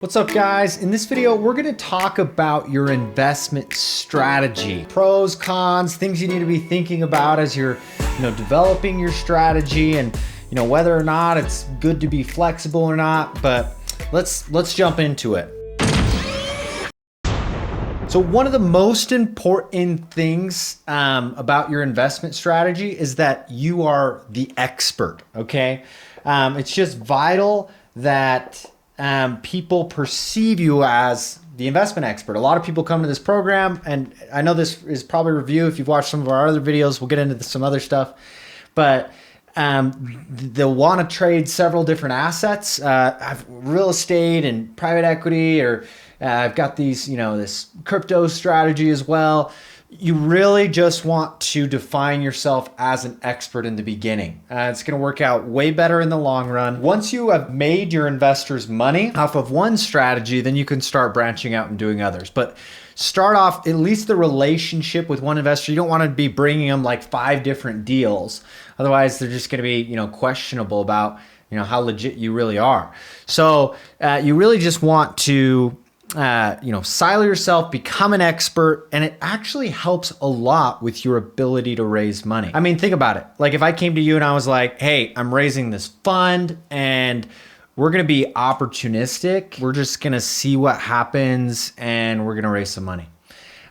What's up, guys? In this video, we're going to talk about your investment strategy. Pros, cons, things you need to be thinking about as you're, developing your strategy, and whether or not it's good to be flexible or not. But let's jump into it. So one of the most important things about your investment strategy is that you are the expert, okay? It's just vital that people perceive you as the investment expert. A lot of people come to this program, and I know this is probably a review. If you've watched some of our other videos, we'll get into some other stuff, but they'll want to trade several different assets. I've real estate and private equity, or I've got these, this crypto strategy as well. You really just want to define yourself as an expert in the beginning. It's going to work out way better in the long run. Once you have made your investors money off of one strategy, then you can start branching out and doing others. But start off at least the relationship with one investor. You don't want to be bringing them like 5 different deals. Otherwise, they're just going to be, questionable about, how legit you really are. So you really just want to silo yourself, become an expert, and it actually helps a lot with your ability to raise money. I mean, think about it. Like if I came to you and I was like, hey, I'm raising this fund and we're going to be opportunistic. We're just going to see what happens and we're going to raise some money.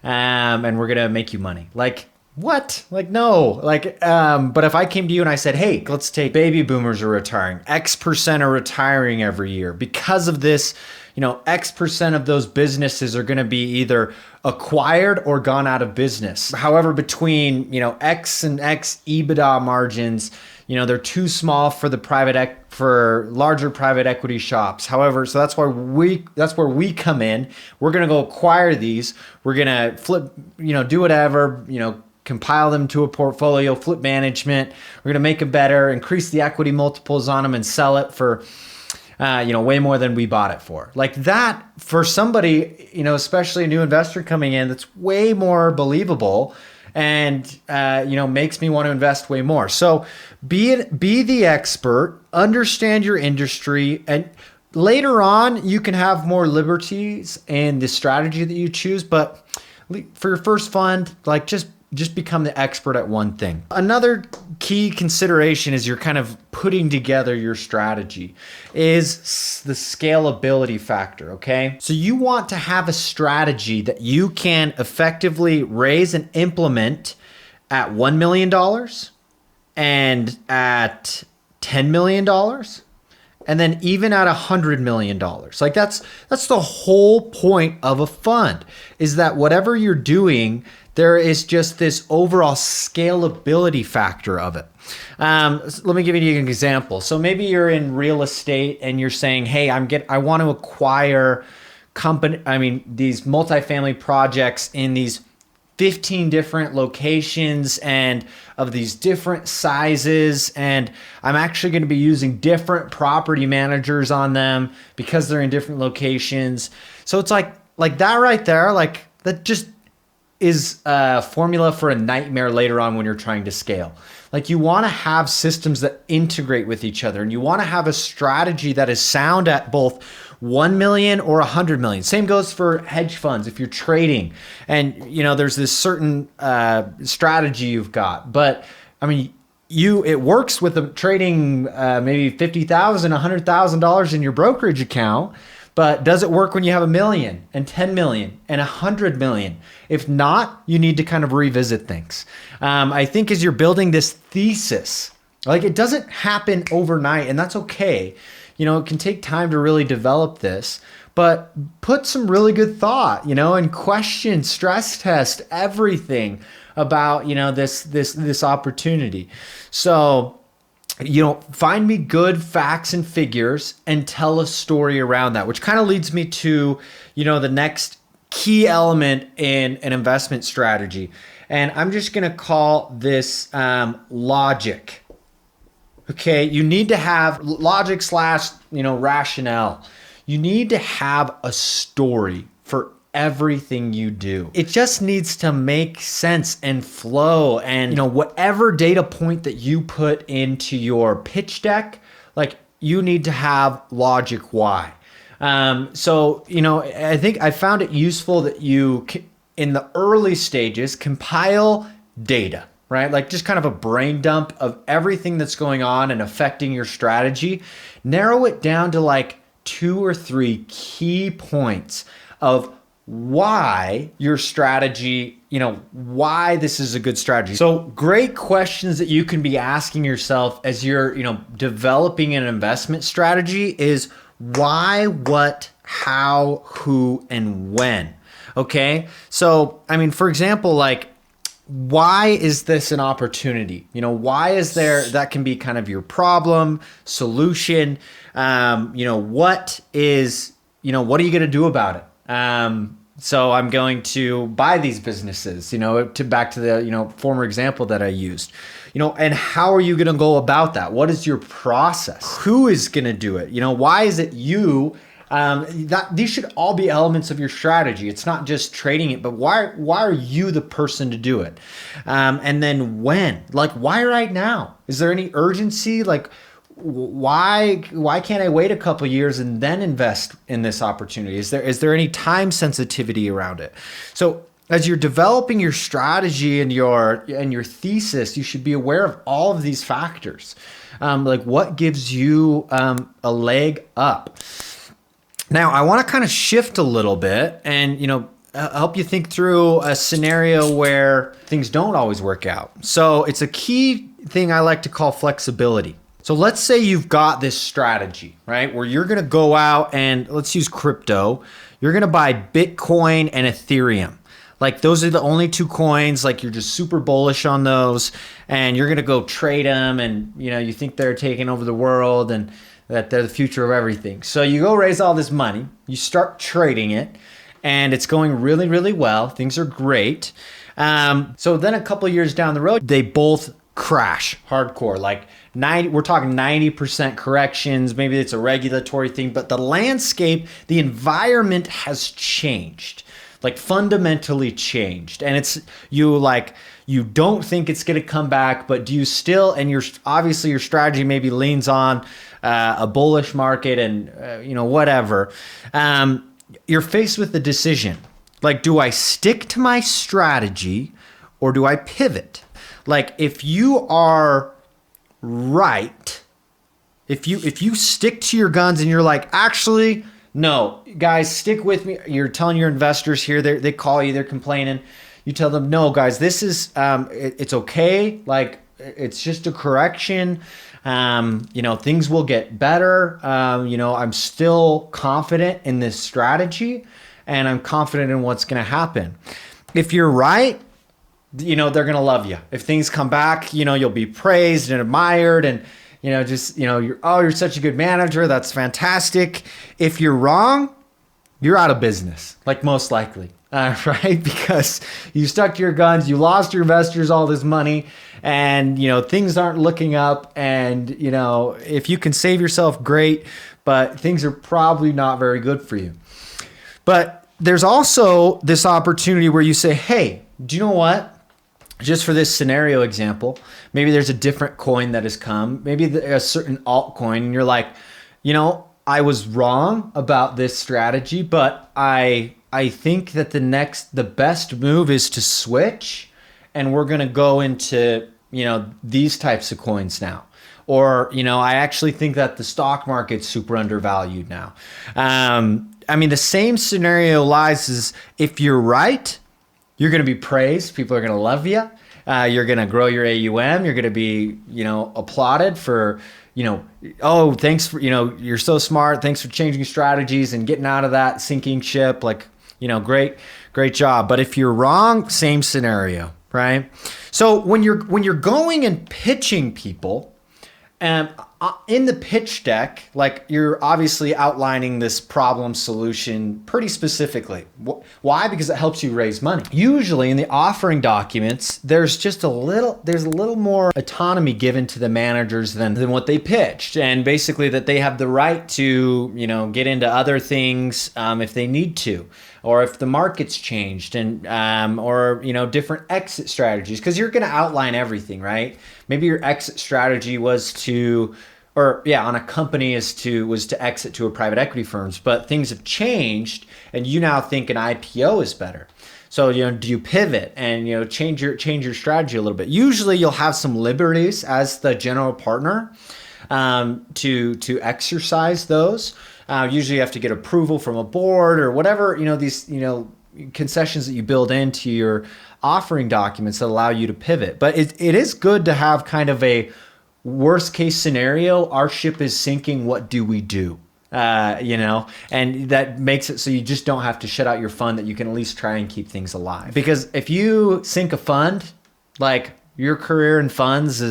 And we're going to make you money. Like, what? Like, no. Like, but if I came to you and I said, hey, let's take baby boomers are retiring. X% are retiring every year. Because of this, X% of those businesses are going to be either acquired or gone out of business. However, between, X and X EBITDA margins, they're too small for for larger private equity shops. However, so that's where we come in. We're going to go acquire these. We're going to flip, do whatever, compile them to a portfolio, flip management. We're going to make it better, increase the equity multiples on them, and sell it for way more than we bought it for. Like that, for somebody, especially a new investor coming in, that's way more believable and, makes me want to invest way more. So be the expert, understand your industry, and later on, you can have more liberties in the strategy that you choose. But for your first fund, like just become the expert at one thing. Another key consideration as you're kind of putting together your strategy is the scalability factor, okay? So you want to have a strategy that you can effectively raise and implement at $1 million and at $10 million. And then even at $100 million. Like that's the whole point of a fund, is that whatever you're doing, there is just this overall scalability factor of it. Let me give you an example. So maybe you're in real estate and you're saying, hey, I want to acquire these multifamily projects in these 15 different locations and of these different sizes, and I'm actually going to be using different property managers on them because they're in different locations. So it's like that right there, like that just is a formula for a nightmare later on when you're trying to scale. Like you want to have systems that integrate with each other, and you want to have a strategy that is sound at both 1 million or 100 million. Same goes for hedge funds. If you're trading and there's this certain strategy you've got, but it works with the trading maybe $50,000, $100,000 in your brokerage account. But does it work when you have 1 million and 10 million and 100 million? If not, you need to kind of revisit things. I think as you're building this thesis, like it doesn't happen overnight, and that's okay. It can take time to really develop this, but put some really good thought, and question, stress test everything about, this opportunity. So, find me good facts and figures and tell a story around that, which kind of leads me to, the next key element in an investment strategy. And I'm just going to call this logic. Okay. You need to have logic / rationale. You need to have a story for everything you do. It just needs to make sense and flow, and whatever data point that you put into your pitch deck, like you need to have logic why. So, I think I found it useful that you, in the early stages, compile data, right? Like just kind of a brain dump of everything that's going on and affecting your strategy. Narrow it down to like 2 or 3 key points of why your strategy, why this is a good strategy. So great questions that you can be asking yourself as you're, developing an investment strategy is why, what, how, who, and when. Okay. So, for example, like, why is this an opportunity? Why is there, that can be kind of your problem, solution. What is, what are you going to do about it? So I'm going to buy these businesses, back to the, former example that I used, and how are you going to go about that? What is your process? Who is going to do it? Why is it you? These should all be elements of your strategy. It's not just trading it, but why are you the person to do it? And then when, like, why right now? Is there any urgency? Like, why can't I wait a couple years and then invest in this opportunity? Is there any time sensitivity around it? So as you're developing your strategy and your thesis, you should be aware of all of these factors. Like what gives you a leg up? Now I want to kind of shift a little bit and help you think through a scenario where things don't always work out. So it's a key thing I like to call flexibility. So let's say you've got this strategy, right? Where you're going to go out and let's use crypto. You're going to buy Bitcoin and Ethereum. Like those are the only 2 coins, like you're just super bullish on those and you're going to go trade them and you think they're taking over the world and that they're the future of everything. So you go raise all this money, you start trading it and it's going really, really well. Things are great. So then a couple of years down the road, they both crash hardcore, like we're talking 90% corrections. Maybe it's a regulatory thing, but the landscape, the environment has changed, like fundamentally changed. And it's you don't think it's going to come back, but do you still, and obviously your strategy maybe leans on a bullish market and whatever. You're faced with the decision. Like, do I stick to my strategy or do I pivot? Like if you are right, if you stick to your guns and you're like, actually, no, guys, stick with me. You're telling your investors here, they call you, they're complaining. You tell them, no, guys, this is, it's okay. Like it's just a correction. Things will get better. I'm still confident in this strategy and I'm confident in what's going to happen. If you're right, they're going to love you. If things come back, you'll be praised and admired and, you're such a good manager. That's fantastic. If you're wrong, you're out of business, like most likely, right? Because you stuck to your guns, you lost your investors all this money and, things aren't looking up and, if you can save yourself, great, but things are probably not very good for you. But there's also this opportunity where you say, hey, do you know what? Just for this scenario example, maybe there's a different coin that has come, maybe a certain altcoin, and you're like, I was wrong about this strategy, but I think that the best move is to switch, and we're gonna go into these types of coins now. Or I actually think that the stock market's super undervalued now. The same scenario lies as if you're right. You're going to be praised. People are going to love you. You're going to grow your AUM. You're going to be, applauded for, oh, thanks for, you're so smart. Thanks for changing strategies and getting out of that sinking ship. Like, great job. But if you're wrong, same scenario, right? So when you're going and pitching people, in the pitch deck, like you're obviously outlining this problem solution pretty specifically. Why? Because it helps you raise money. Usually in the offering documents, there's a little more autonomy given to the managers than what they pitched. And basically that they have the right to, get into other things if they need to, or if the market's changed and, or, different exit strategies, because you're going to outline everything, right? Maybe your exit strategy was or yeah, on a company was to exit to a private equity firms, but things have changed and you now think an IPO is better. So, do you pivot and, change your strategy a little bit? Usually you'll have some liberties as the general partner to exercise those. Usually you have to get approval from a board or whatever, these, concessions that you build into your offering documents that allow you to pivot. But it is good to have kind of a worst case scenario. Our ship is sinking. What do we do? And that makes it so you just don't have to shut out your fund, that you can at least try and keep things alive. Because if you sink a fund, like your career in funds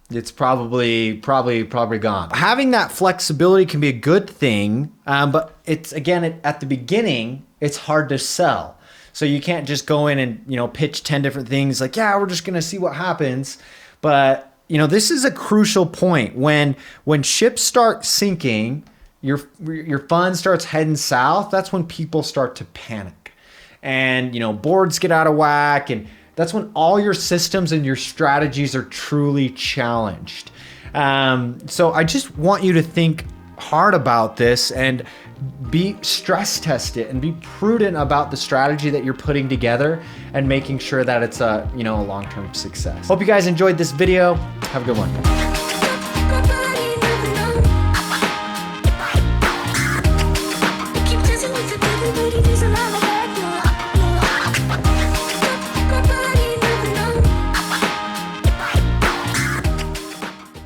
it's probably gone. Having that flexibility can be a good thing, but it's again, at the beginning, it's hard to sell. So you can't just go in and, pitch 10 different things like, yeah, we're just going to see what happens. But, this is a crucial point. When ships start sinking, your fund starts heading south, that's when people start to panic. And, boards get out of whack, and that's when all your systems and your strategies are truly challenged. So I just want you to think hard about this and stress test it and be prudent about the strategy that you're putting together and making sure that it's a long-term success. Hope you guys enjoyed this video. Have a good one.